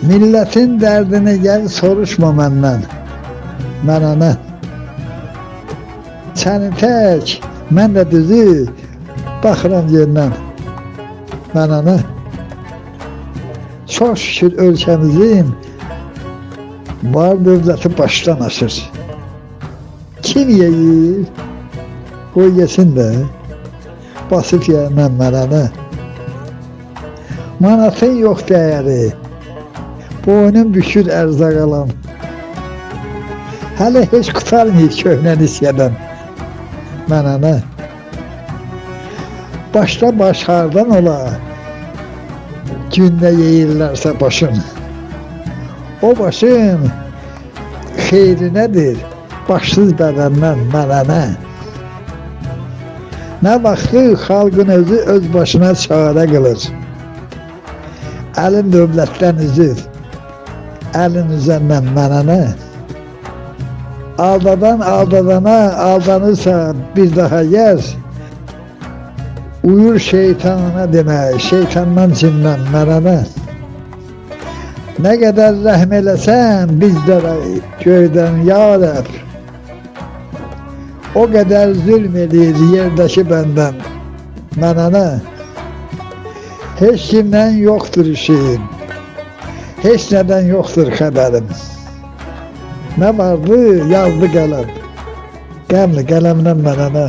Milletin dərdini gel soruşma məndən. Mən ana. Səni tək, mən də düzü baxıram yerindən. Mən ana. Çok şükür ölkəmizin var dövləti başdan aşır. Kim yeyir? Qoy yesin də. Basıb yerindən mən ana. Manatın yox dəyəri. Boynum bükür ərzaq alan. Hələ heç qutarmıyıq köhnə nisiyədən. Mən ana. Başda baş hardan ola? Gündə yeyirlərsə başın. O başın xeyri nədir? Başsız bədəndən mən ana. Nə vaxtı xalqın özü öz başına çarə qılır. Əlin dövlətdən üzür. Əlin üzəndən mən ana. Aldadan aldadana aldanırsa bir daha yer. Uyur şeytanına demək, şeytandan cindən mən ana. Nə qədər rəhm eləsən bizlərə göydən ya Rəbb. O qədər zülm edir yerdəki bəndən mən ana. Heç kimdən yoxdur işim. Heç nədən yoxdur xəbərim. Nə vardı yazdı qələm. Qəmli qələmdən mən ana.